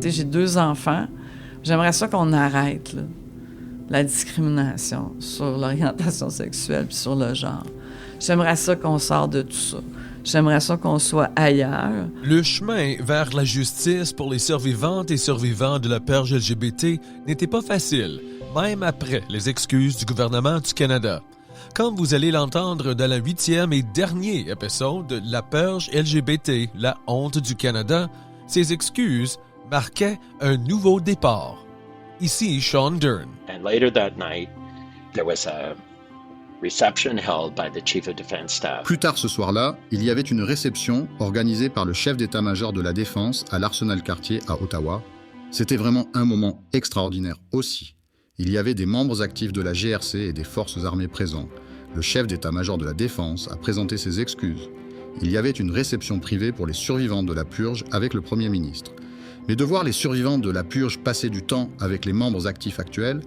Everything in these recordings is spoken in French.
Tu sais, j'ai 2 enfants. J'aimerais ça qu'on arrête, là, la discrimination sur l'orientation sexuelle puis sur le genre. J'aimerais ça qu'on sorte de tout ça. J'aimerais ça qu'on soit ailleurs. Le chemin vers la justice pour les survivantes et survivants de la purge LGBT n'était pas facile, même après les excuses du gouvernement du Canada. Comme vous allez l'entendre dans le 8e et dernier épisode de La purge LGBT, la honte du Canada, ces excuses marquaient un nouveau départ. Ici Sean Dern. And later that night, there was a reception held by the Chief of Defense Staff. Plus tard ce soir-là, il y avait une réception organisée par le chef d'état-major de la Défense à l'Arsenal Cartier à Ottawa. C'était vraiment un moment extraordinaire aussi. Il y avait des membres actifs de la GRC et des forces armées présents. Le chef d'état-major de la Défense a présenté ses excuses. Il y avait une réception privée pour les survivants de la purge avec le Premier ministre. Mais de voir les survivants de la purge passer du temps avec les membres actifs actuels,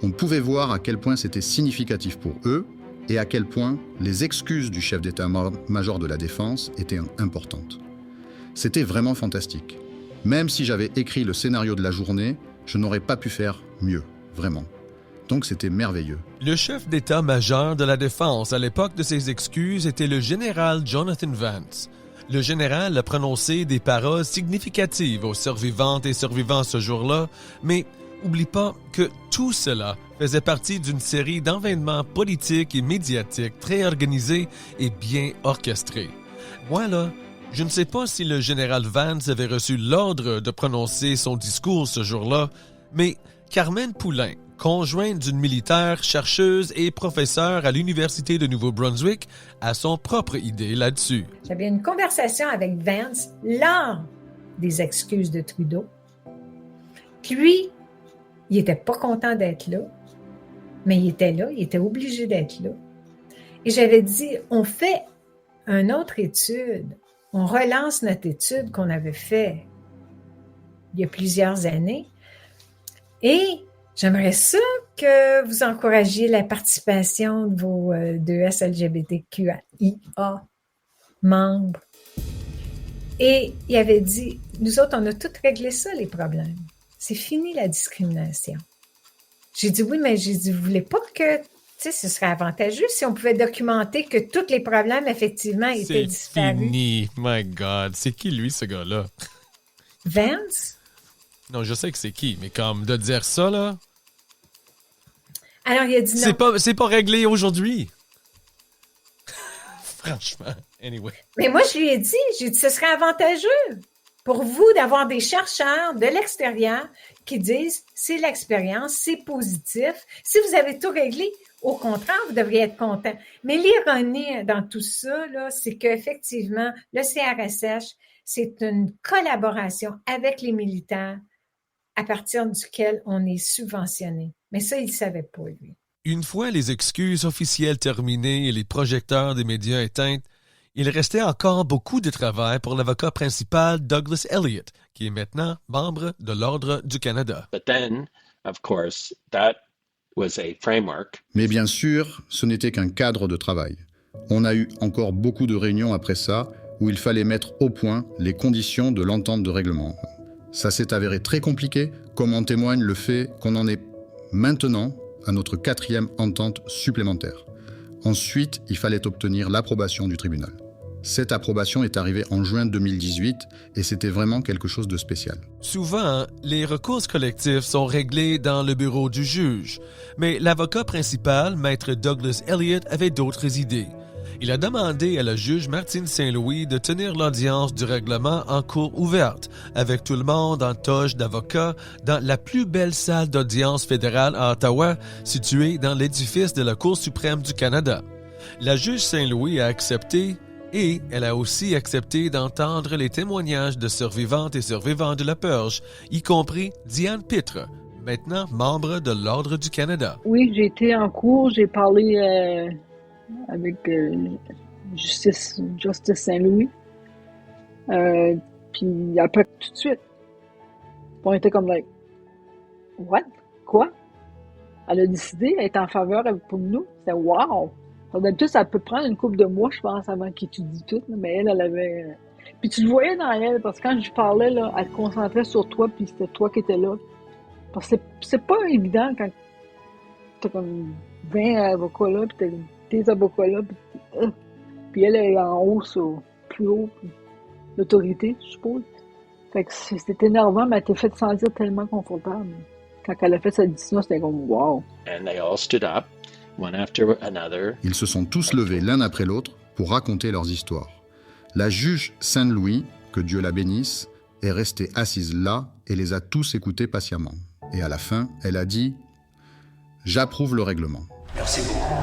on pouvait voir à quel point c'était significatif pour eux et à quel point les excuses du chef d'état-major de la Défense étaient importantes. C'était vraiment fantastique. Même si j'avais écrit le scénario de la journée, je n'aurais pas pu faire mieux, vraiment. Donc c'était merveilleux. Le chef d'état-major de la Défense à l'époque de ses excuses était le général Jonathan Vance. Le général a prononcé des paroles significatives aux survivantes et survivants ce jour-là, mais oublie pas que tout cela faisait partie d'une série d'événements politiques et médiatiques très organisés et bien orchestrés. Moi, là, je ne sais pas si le général Vance avait reçu l'ordre de prononcer son discours ce jour-là, mais Carmen Poulain, conjointe d'une militaire, chercheuse et professeure à l'Université de Nouveau-Brunswick, a son propre idée là-dessus. J'avais une conversation avec Vance lors des excuses de Trudeau. Puis lui, il n'était pas content d'être là, mais il était là, il était obligé d'être là. Et j'avais dit, on fait une autre étude, on relance notre étude qu'on avait faite il y a plusieurs années, et j'aimerais ça que vous encouragiez la participation de vos d'ES LGBTQIA membres. Et il avait dit, nous autres, on a tout réglé ça, les problèmes. C'est fini la discrimination. J'ai dit oui, mais j'ai dit, vous voulez pas que, tu sais, ce serait avantageux si on pouvait documenter que tous les problèmes, effectivement, étaient disparus. C'est fini, my God. C'est qui, lui, ce gars-là? Vance? Non, je sais que c'est qui, mais comme de dire ça, là... Alors, il a dit non. C'est pas réglé aujourd'hui. Franchement, anyway. Mais moi, j'ai dit, ce serait avantageux pour vous d'avoir des chercheurs de l'extérieur qui disent, c'est l'expérience, c'est positif. Si vous avez tout réglé, au contraire, vous devriez être content. Mais l'ironie dans tout ça, là, c'est qu'effectivement, le CRSH, c'est une collaboration avec les militaires à partir duquel on est subventionné. Mais ça, il ne savait pas, lui. Une fois les excuses officielles terminées et les projecteurs des médias éteints, il restait encore beaucoup de travail pour l'avocat principal Douglas Elliott, qui est maintenant membre de l'Ordre du Canada. But then, of course, that was a framework. Mais bien sûr, ce n'était qu'un cadre de travail. On a eu encore beaucoup de réunions après ça, où il fallait mettre au point les conditions de l'entente de règlement. Ça s'est avéré très compliqué, comme en témoigne le fait qu'on en est maintenant à notre 4e entente supplémentaire. Ensuite, il fallait obtenir l'approbation du tribunal. Cette approbation est arrivée en juin 2018 et c'était vraiment quelque chose de spécial. Souvent, les recours collectifs sont réglés dans le bureau du juge, mais l'avocat principal, maître Douglas Elliott, avait d'autres idées. Il a demandé à la juge Martine Saint-Louis de tenir l'audience du règlement en cour ouverte, avec tout le monde en toge d'avocats, dans la plus belle salle d'audience fédérale à Ottawa, située dans l'édifice de la Cour suprême du Canada. La juge Saint-Louis a accepté, et elle a aussi accepté d'entendre les témoignages de survivantes et survivants de la purge, y compris Diane Pitre, maintenant membre de l'Ordre du Canada. Oui, j'ai été en cours, j'ai parlé avec Justice Saint-Louis. Puis après, tout de suite, on était comme like, what? Quoi? Elle a décidé d'être en faveur pour nous. C'était wow! D'habitude, ça peut prendre une couple de mois, je pense, avant qu'il étudie tout. Mais elle avait... Puis tu le voyais dans elle, parce que quand je parlais, là, elle se concentrait sur toi, puis c'était toi qui étais là. Parce que c'est pas évident quand t'as comme 20 avocats là, puis t'as tes avocats là, puis elle est en haut, plus haut, puis l'autorité, je suppose. Fait que c'était énervant, mais elle t'a fait sentir tellement confortable. Quand elle a fait sa décision, c'était comme wow. And they all stood up, one after another. Ils se sont tous levés l'un après l'autre pour raconter leurs histoires. La juge Saint-Louis, que Dieu la bénisse, est restée assise là et les a tous écoutés patiemment. Et à la fin, elle a dit « J'approuve le règlement ». Merci beaucoup.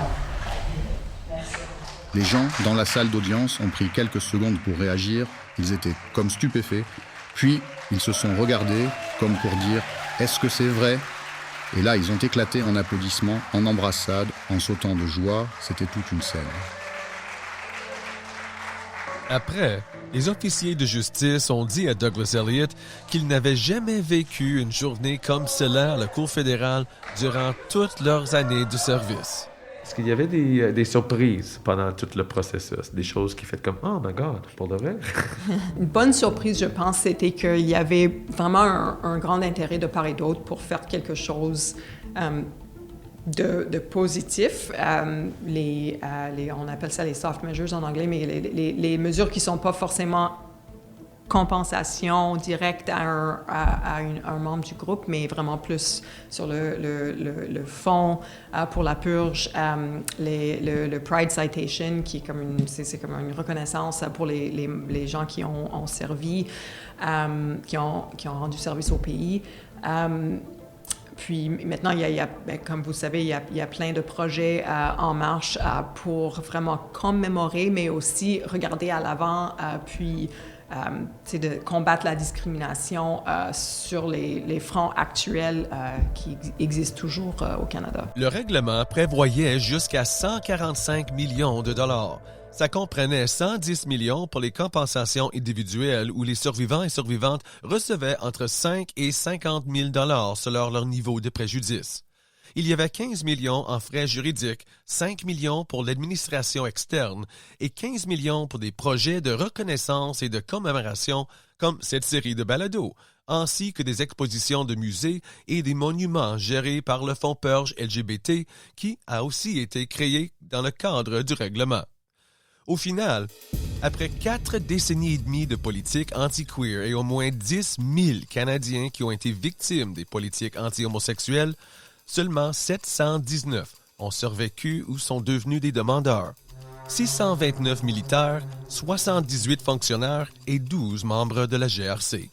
Les gens dans la salle d'audience ont pris quelques secondes pour réagir. Ils étaient comme stupéfaits. Puis, ils se sont regardés comme pour dire « Est-ce que c'est vrai ?» Et là, ils ont éclaté en applaudissements, en embrassades, en sautant de joie. C'était toute une scène. Après, les officiers de justice ont dit à Douglas Elliott qu'ils n'avaient jamais vécu une journée comme celle-là à la Cour fédérale durant toutes leurs années de service. Est-ce qu'il y avait des surprises pendant tout le processus? Des choses qui fait comme « Oh my God, pour de vrai? » Une bonne surprise, je pense, c'était qu'il y avait vraiment un grand intérêt de part et d'autre pour faire quelque chose de positif. On appelle ça les soft measures en anglais, mais les mesures qui ne sont pas forcément compensation directe à un membre du groupe, mais vraiment plus sur le fond pour la purge, le Pride Citation, qui est comme une reconnaissance pour les gens qui ont servi, qui ont rendu service au pays. Puis maintenant, comme vous savez, il y a plein de projets en marche pour vraiment commémorer, mais aussi regarder à l'avant, puis de combattre la discrimination sur les fronts actuels qui existent toujours au Canada. Le règlement prévoyait jusqu'à 145 millions de dollars. Ça comprenait 110 millions pour les compensations individuelles où les survivants et survivantes recevaient entre 5 et 50 000 dollars selon leur niveau de préjudice. Il y avait 15 millions en frais juridiques, 5 millions pour l'administration externe et 15 millions pour des projets de reconnaissance et de commémoration comme cette série de balados, ainsi que des expositions de musées et des monuments gérés par le Fonds Purge LGBT qui a aussi été créé dans le cadre du règlement. Au final, après 4 décennies et demie de politique anti-queer et au moins 10 000 Canadiens qui ont été victimes des politiques anti-homosexuelles, seulement 719 ont survécu ou sont devenus des demandeurs. 629 militaires, 78 fonctionnaires et 12 membres de la GRC.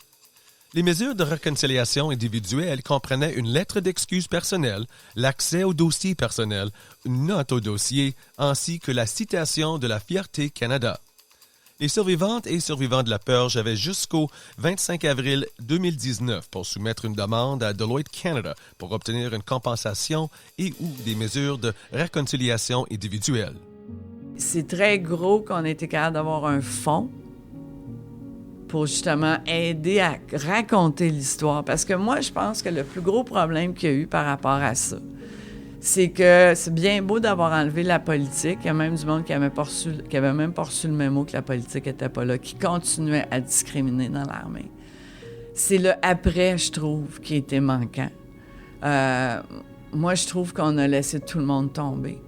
Les mesures de réconciliation individuelle comprenaient une lettre d'excuse personnelle, l'accès au dossier personnel, une note au dossier, ainsi que la citation de la Fierté Canada. Les survivantes et survivants de la purge avaient jusqu'au 25 avril 2019 pour soumettre une demande à Deloitte Canada pour obtenir une compensation et ou des mesures de réconciliation individuelle. C'est très gros qu'on ait été capable d'avoir un fonds pour justement aider à raconter l'histoire. Parce que moi, je pense que le plus gros problème qu'il y a eu par rapport à ça, c'est que c'est bien beau d'avoir enlevé la politique. Il y a même du monde qui avait même pas reçu le mémo que la politique n'était pas là, qui continuait à discriminer dans l'armée. C'est le après, je trouve, qui était manquant. Moi, je trouve qu'on a laissé tout le monde tomber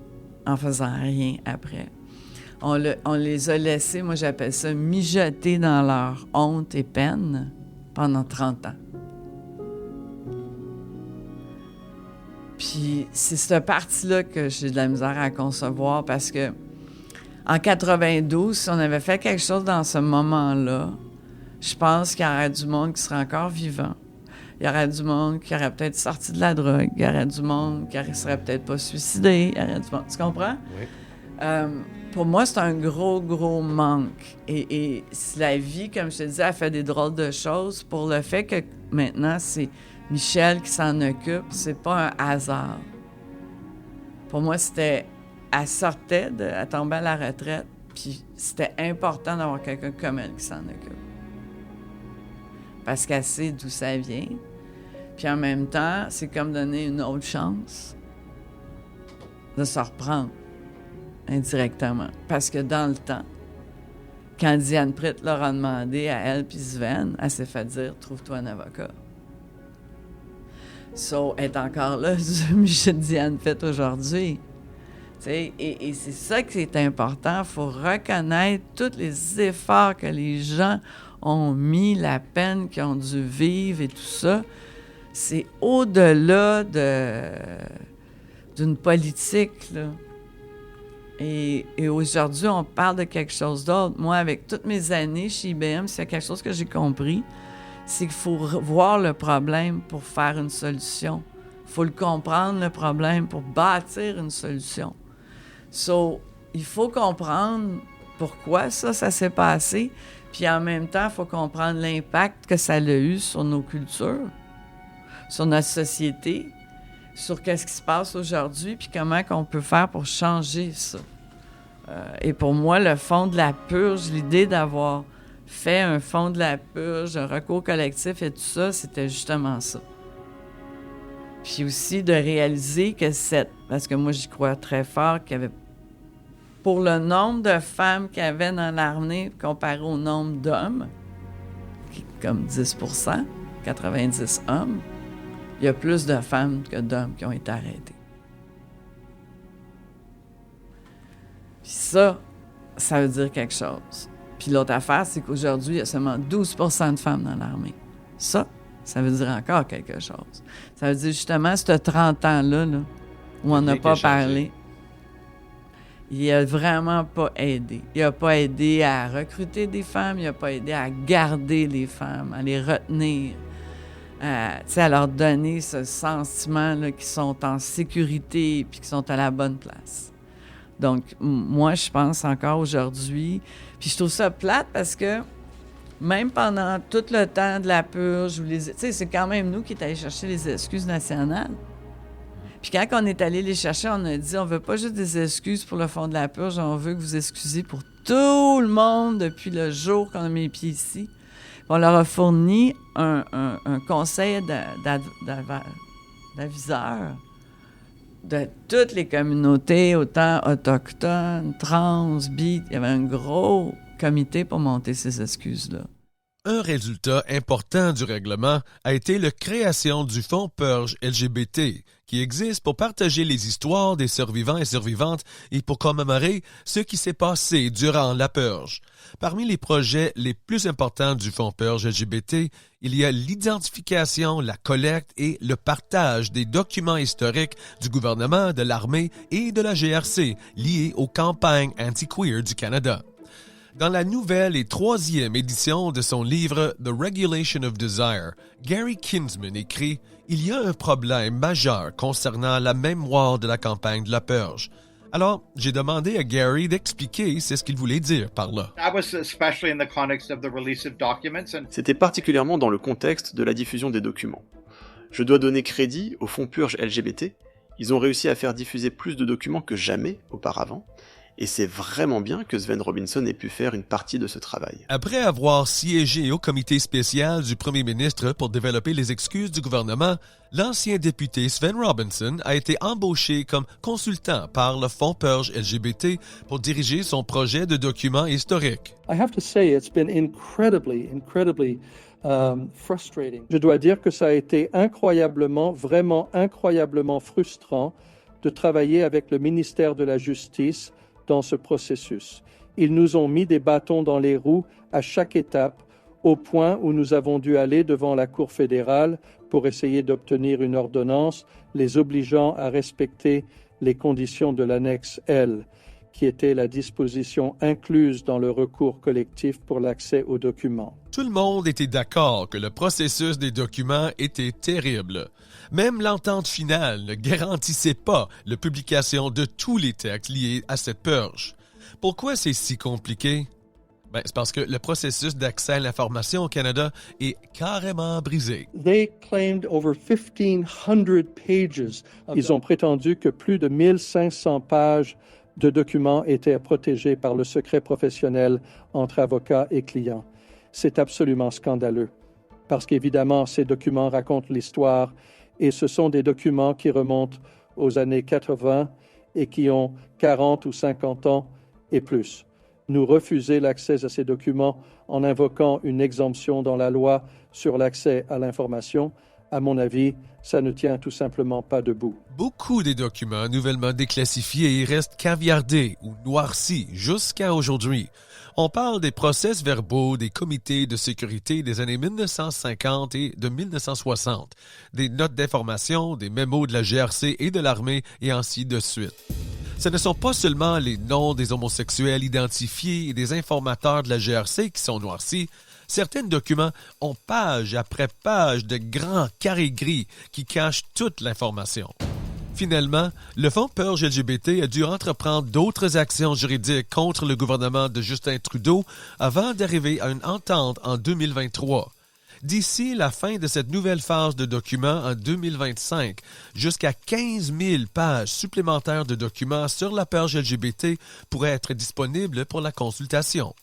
en faisant rien après. On les a laissés, moi j'appelle ça, mijoter dans leur honte et peine pendant 30 ans. Puis c'est cette partie-là que j'ai de la misère à concevoir parce que en 92, si on avait fait quelque chose dans ce moment-là, je pense qu'il y aurait du monde qui serait encore vivant. Il y aurait du monde qui aurait peut-être sorti de la drogue. Il y aurait du monde qui ne serait peut-être pas suicidé. Il y aurait du monde... Tu comprends? Oui. Pour moi, c'est un gros, gros manque. Et la vie, comme je te disais, elle fait des drôles de choses. Pour le fait que maintenant, c'est Michel qui s'en occupe, c'est pas un hasard. Pour moi, c'était... Elle tombait à la retraite, puis c'était important d'avoir quelqu'un comme elle qui s'en occupe. Parce qu'elle sait d'où ça vient. Puis en même temps, c'est comme donner une autre chance de se reprendre indirectement. Parce que dans le temps, quand Diane Pritt leur a demandé à elle puis Sven, elle s'est fait dire « Trouve-toi un avocat ». So, elle est encore là, Diane Pritt aujourd'hui. Et c'est ça qui est important. Il faut reconnaître tous les efforts que les gens ont mis, la peine qu'ils ont dû vivre et tout ça. C'est au-delà d'une politique, là. Et aujourd'hui, on parle de quelque chose d'autre. Moi, avec toutes mes années chez IBM, c'est quelque chose que j'ai compris, c'est qu'il faut voir le problème pour faire une solution. Il faut le comprendre, le problème, pour bâtir une solution. So, il faut comprendre pourquoi ça s'est passé, puis en même temps, il faut comprendre l'impact que ça a eu sur nos cultures, sur notre société, sur qu'est-ce qui se passe aujourd'hui, puis comment qu'on peut faire pour changer ça. Et pour moi, le Fonds de la purge, l'idée d'avoir fait un Fonds de la purge, un recours collectif et tout ça, c'était justement ça. Puis aussi de réaliser que parce que moi, j'y crois très fort qu'il y avait, pour le nombre de femmes qu'il y avait dans l'armée comparé au nombre d'hommes, qui est comme 10%, 90 hommes, il y a plus de femmes que d'hommes qui ont été arrêtés. Puis ça veut dire quelque chose. Puis l'autre affaire, c'est qu'aujourd'hui, il y a seulement 12% de femmes dans l'armée. Ça veut dire encore quelque chose. Ça veut dire justement, ce 30 ans-là, là, où on n'a pas parlé, il n'a vraiment pas aidé. Il n'a pas aidé à recruter des femmes, il n'a pas aidé à garder les femmes, à les retenir, à leur donner ce sentiment là, qu'ils sont en sécurité et qu'ils sont à la bonne place. Donc, moi, je pense encore aujourd'hui, puis je trouve ça plate parce que même pendant tout le temps de la purge, c'est quand même nous qui est allés chercher les excuses nationales. Puis quand on est allé les chercher, on a dit, on veut pas juste des excuses pour le Fonds de la purge, on veut que vous excusez pour tout le monde depuis le jour qu'on a mis les pieds ici. On leur a fourni un conseil d'aviseurs de toutes les communautés, autant autochtones, trans, bi. Il y avait un gros comité pour monter ces excuses-là. Un résultat important du règlement a été la création du Fonds Purge LGBT, qui existe pour partager les histoires des survivants et survivantes et pour commémorer ce qui s'est passé durant la purge. Parmi les projets les plus importants du Fonds Purge LGBT, il y a l'identification, la collecte et le partage des documents historiques du gouvernement, de l'armée et de la GRC liés aux campagnes anti-queer du Canada. Dans la nouvelle et 3e édition de son livre The Regulation of Desire, Gary Kinsman écrit « Il y a un problème majeur concernant la mémoire de la campagne de la purge. » Alors, j'ai demandé à Gary d'expliquer ce qu'il voulait dire par là. C'était particulièrement dans le contexte de la diffusion des documents. Je dois donner crédit au Fonds Purge LGBT. Ils ont réussi à faire diffuser plus de documents que jamais auparavant. Et c'est vraiment bien que Sven Robinson ait pu faire une partie de ce travail. Après avoir siégé au comité spécial du premier ministre pour développer les excuses du gouvernement, l'ancien député Sven Robinson a été embauché comme consultant par le Fonds Purge LGBT pour diriger son projet de documents historiques. I have to say it's been incredibly frustrating. Je dois dire que ça a été vraiment incroyablement frustrant de travailler avec le ministère de la Justice dans ce processus. Ils nous ont mis des bâtons dans les roues à chaque étape, au point où nous avons dû aller devant la Cour fédérale pour essayer d'obtenir une ordonnance les obligeant à respecter les conditions de l'annexe L, qui était la disposition incluse dans le recours collectif pour l'accès aux documents. Tout le monde était d'accord que le processus des documents était terrible. Même l'entente finale ne garantissait pas la publication de tous les textes liés à cette purge. Pourquoi c'est si compliqué? C'est parce que le processus d'accès à l'information au Canada est carrément brisé. They claimed over 1,500 pages. Ils ont prétendu que plus de 1500 pages de documents étaient protégés par le secret professionnel entre avocats et clients. C'est absolument scandaleux, parce qu'évidemment, ces documents racontent l'histoire et ce sont des documents qui remontent aux années 80 et qui ont 40 ou 50 ans et plus. nous refuser l'accès à ces documents en invoquant une exemption dans la loi sur l'accès à l'information, à mon avis, ça ne tient tout simplement pas debout. Beaucoup des documents nouvellement déclassifiés restent caviardés ou noircis jusqu'à aujourd'hui. On parle des procès-verbaux des comités de sécurité des années 1950 et de 1960, des notes d'information, des mémos de la GRC et de l'armée, et ainsi de suite. Ce ne sont pas seulement les noms des homosexuels identifiés et des informateurs de la GRC qui sont noircis. Certains documents ont page après page de grands carrés gris qui cachent toute l'information. Finalement, le Fonds Purge LGBT a dû entreprendre d'autres actions juridiques contre le gouvernement de Justin Trudeau avant d'arriver à une entente en 2023. D'ici la fin de cette nouvelle phase de documents en 2025, jusqu'à 15 000 pages supplémentaires de documents sur la purge LGBT pourraient être disponibles pour la consultation.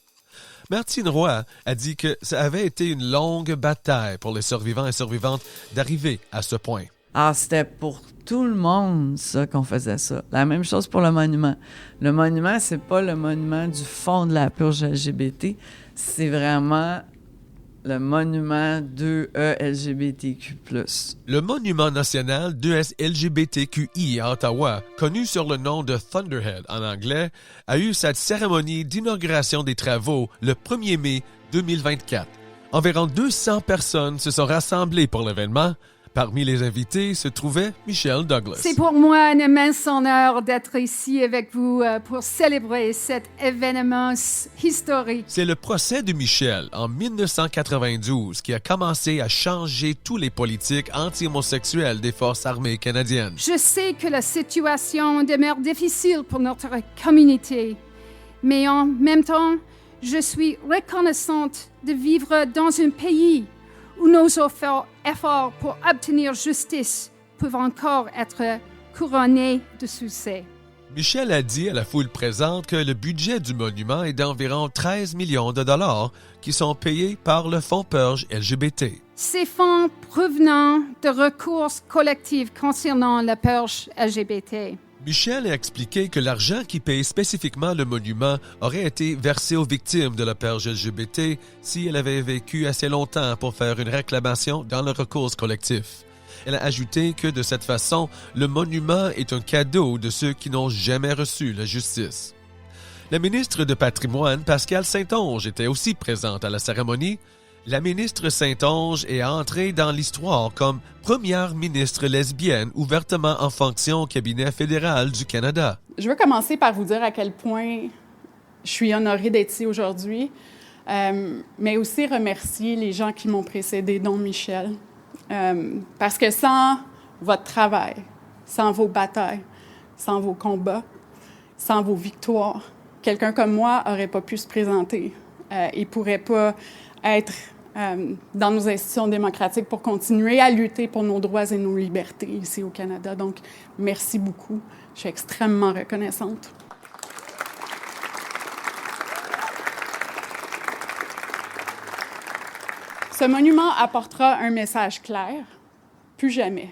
Martine Roy a dit que ça avait été une longue bataille pour les survivants et survivantes d'arriver à ce point. Ah, c'était pour tout le monde, ça, qu'on faisait ça. La même chose pour le monument. Le monument, c'est pas le monument du fond de la purge LGBT, c'est vraiment le monument 2E LGBTQ+. Le monument national 2S LGBTQI à Ottawa, connu sur le nom de Thunderhead en anglais, a eu sa cérémonie d'inauguration des travaux le 1er mai 2024. Environ 200 personnes se sont rassemblées pour l'événement. Parmi les invités se trouvait Michelle Douglas. C'est pour moi un immense honneur d'être ici avec vous pour célébrer cet événement historique. C'est le procès de Michelle en 1992 qui a commencé à changer tous les politiques anti-homosexuelles des forces armées canadiennes. Je sais que la situation demeure difficile pour notre communauté, mais en même temps, je suis reconnaissante de vivre dans un pays où nos efforts pour obtenir justice peuvent encore être couronnés de succès. Michel a dit à la foule présente que le budget du monument est d'environ 13 millions de dollars qui sont payés par le Fonds Purge LGBT. Ces fonds provenant de recours collectifs concernant la purge LGBT. Michel a expliqué que l'argent qui paye spécifiquement le monument aurait été versé aux victimes de la purge LGBT si elles avaient vécu assez longtemps pour faire une réclamation dans le recours collectif. Elle a ajouté que de cette façon, le monument est un cadeau de ceux qui n'ont jamais reçu la justice. La ministre de Patrimoine, Pascale Saint-Onge, était aussi présente à la cérémonie. La ministre Saint-Onge est entrée dans l'histoire comme première ministre lesbienne ouvertement en fonction au cabinet fédéral du Canada. Je veux commencer par vous dire à quel point je suis honorée d'être ici aujourd'hui, mais aussi remercier les gens qui m'ont précédée, dont Michel. Parce que sans votre travail, sans vos batailles, sans vos combats, sans vos victoires, quelqu'un comme moi n'aurait pas pu se présenter. Il ne pourrait pas être dans nos institutions démocratiques pour continuer à lutter pour nos droits et nos libertés ici au Canada. Donc, merci beaucoup. Je suis extrêmement reconnaissante. Ce monument apportera un message clair, plus jamais.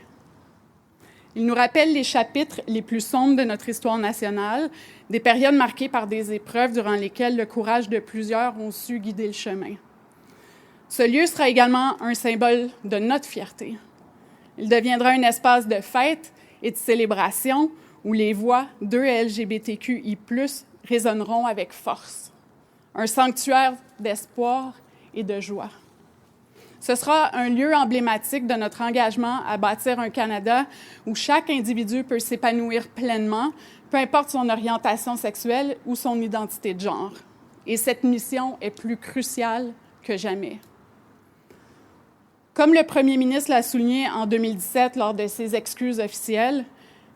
Il nous rappelle les chapitres les plus sombres de notre histoire nationale, des périodes marquées par des épreuves durant lesquelles le courage de plusieurs ont su guider le chemin. Ce lieu sera également un symbole de notre fierté. Il deviendra un espace de fête et de célébration où les voix d'LGBTQI+, résonneront avec force. Un sanctuaire d'espoir et de joie. Ce sera un lieu emblématique de notre engagement à bâtir un Canada où chaque individu peut s'épanouir pleinement, peu importe son orientation sexuelle ou son identité de genre. Et cette mission est plus cruciale que jamais. Comme le premier ministre l'a souligné en 2017 lors de ses excuses officielles,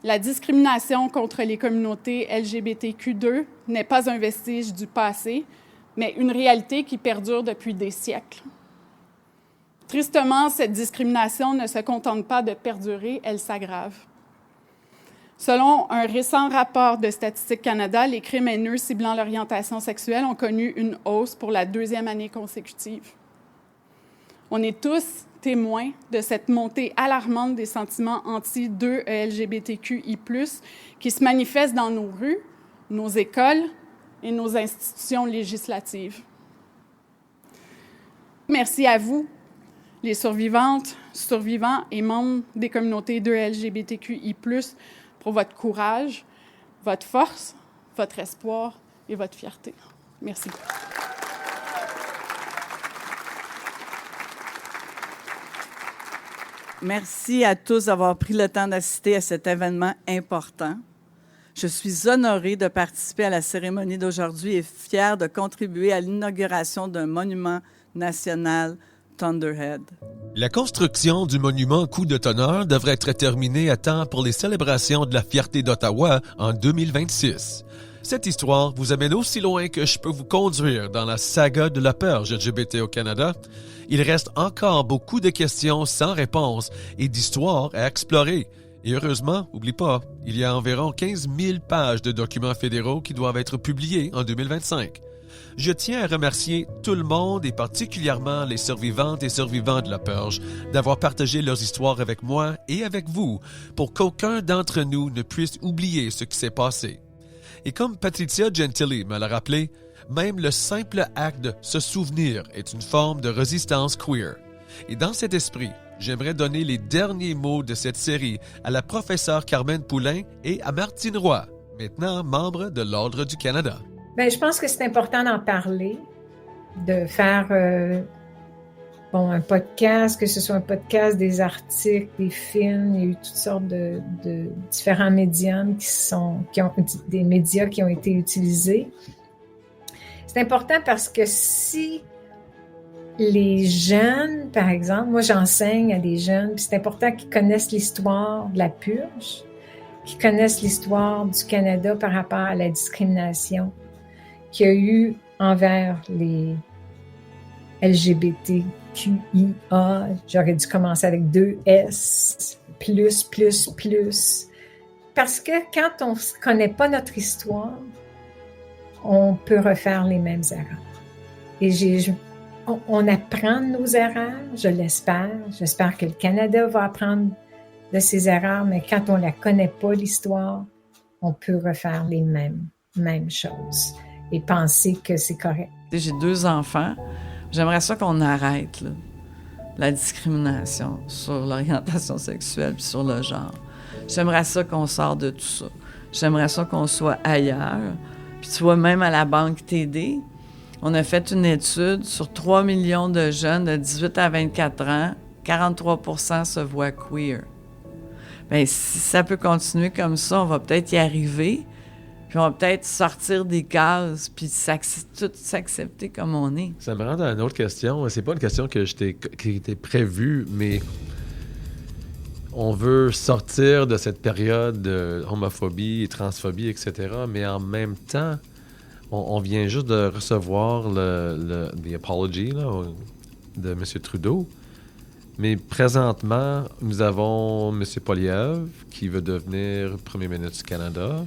la discrimination contre les communautés LGBTQ2 n'est pas un vestige du passé, mais une réalité qui perdure depuis des siècles. Tristement, cette discrimination ne se contente pas de perdurer, elle s'aggrave. Selon un récent rapport de Statistique Canada, les crimes haineux ciblant l'orientation sexuelle ont connu une hausse pour la 2e année consécutive. On est tous témoins de cette montée alarmante des sentiments anti-2 LGBTQI+, qui se manifestent dans nos rues, nos écoles, et nos institutions législatives. Merci à vous, les survivantes, survivants et membres des communautés 2 LGBTQI+, pour votre courage, votre force, votre espoir et votre fierté. Merci. Merci à tous d'avoir pris le temps d'assister à cet événement important. Je suis honorée de participer à la cérémonie d'aujourd'hui et fière de contribuer à l'inauguration d'un monument national Thunderhead. La construction du monument Coup de tonnerre devrait être terminée à temps pour les célébrations de la fierté d'Ottawa en 2026. Cette histoire vous amène aussi loin que je peux vous conduire dans la saga de la purge LGBT au Canada. Il reste encore beaucoup de questions sans réponse et d'histoires à explorer. Et heureusement, n'oublie pas, il y a environ 15 000 pages de documents fédéraux qui doivent être publiés en 2025. Je tiens à remercier tout le monde et particulièrement les survivantes et survivants de la purge d'avoir partagé leurs histoires avec moi et avec vous pour qu'aucun d'entre nous ne puisse oublier ce qui s'est passé. Et comme Patricia Gentili me l'a rappelé, même le simple acte de se souvenir est une forme de résistance queer. Et dans cet esprit, j'aimerais donner les derniers mots de cette série à la professeure Carmen Poulain et à Martine Roy, maintenant membre de l'Ordre du Canada. Bien, je pense que c'est important d'en parler, de faire un podcast, que ce soit un podcast, des articles, des films. Il y a eu toutes sortes de différents médiums des médias qui ont été utilisés. C'est important parce que si les jeunes, par exemple, moi j'enseigne à des jeunes, puis c'est important qu'ils connaissent l'histoire de la purge, qu'ils connaissent l'histoire du Canada par rapport à la discrimination qu'il y a eu envers les LGBTQIA. J'aurais dû commencer avec 2 S, plus. Parce que quand on ne connaît pas notre histoire, on peut refaire les mêmes erreurs. Et on apprend de nos erreurs, je l'espère. J'espère que le Canada va apprendre de ses erreurs, mais quand on ne la connaît pas, l'histoire, on peut refaire les mêmes choses et penser que c'est correct. J'ai 2 enfants. J'aimerais ça qu'on arrête la discrimination sur l'orientation sexuelle et sur le genre. J'aimerais ça qu'on sorte de tout ça. J'aimerais ça qu'on soit ailleurs. Puis tu vois, même à la Banque TD, on a fait une étude sur 3 millions de jeunes de 18 à 24 ans. 43% se voient queer. Bien, si ça peut continuer comme ça, on va peut-être y arriver. Puis on va peut-être sortir des cases, puis tout s'accepter comme on est. Ça me rend à une autre question. C'est pas une question qui était prévue, mais on veut sortir de cette période de homophobie, transphobie, etc. Mais en même temps, on vient juste de recevoir the apology là, de M. Trudeau. Mais présentement, nous avons M. Poilievre, qui veut devenir premier ministre du Canada,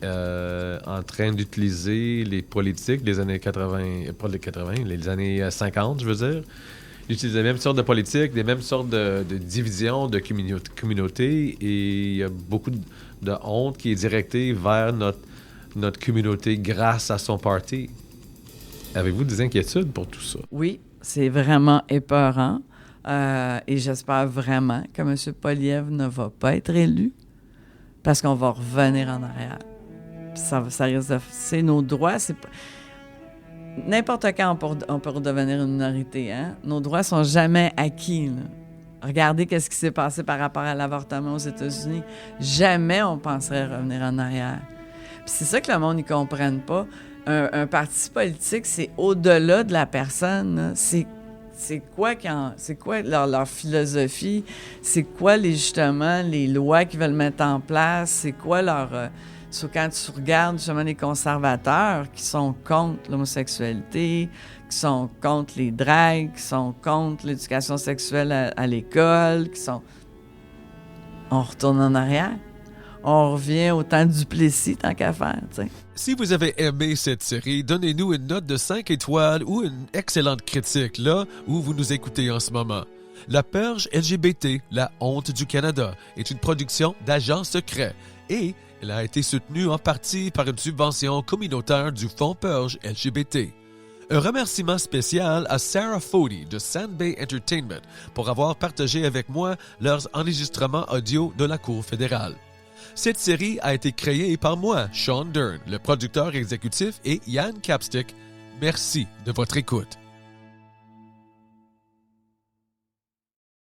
en train d'utiliser les politiques des années 80, pas les 80, les années 50, je veux dire. Il utilise les mêmes sortes de politiques, les mêmes sortes de divisions de communautés, et il y a beaucoup de honte qui est directée vers notre communauté grâce à son parti. Avez-vous des inquiétudes pour tout ça? Oui, c'est vraiment épeurant. Et j'espère vraiment que M. Poilievre ne va pas être élu parce qu'on va revenir en arrière. Ça risque de... C'est nos droits. N'importe quand, on peut redevenir une minorité. Hein? Nos droits sont jamais acquis. Là. Regardez ce qui s'est passé par rapport à l'avortement aux États-Unis. Jamais on penserait revenir en arrière. Puis c'est ça que le monde ne comprenne pas. Un parti politique, c'est au-delà de la personne. Là. C'est quoi leur philosophie? C'est quoi, justement, les lois qu'ils veulent mettre en place? C'est quoi leur... quand tu regardes, justement, les conservateurs qui sont contre l'homosexualité, qui sont contre les dragues, qui sont contre l'éducation sexuelle à l'école, On retourne en arrière. On revient au temps du Plessis, tant qu'à faire, tu sais. Si vous avez aimé cette série, donnez-nous une note de 5 étoiles ou une excellente critique là où vous nous écoutez en ce moment. La purge LGBT, la honte du Canada, est une production d'Agents secrets et Elle a été soutenue en partie par une subvention communautaire du Fonds Purge LGBT. Un remerciement spécial à Sarah Fody de Sandbay Entertainment pour avoir partagé avec moi leurs enregistrements audio de la Cour fédérale. Cette série a été créée par moi, Sean Dern, le producteur exécutif, et Yann Capstick. Merci de votre écoute.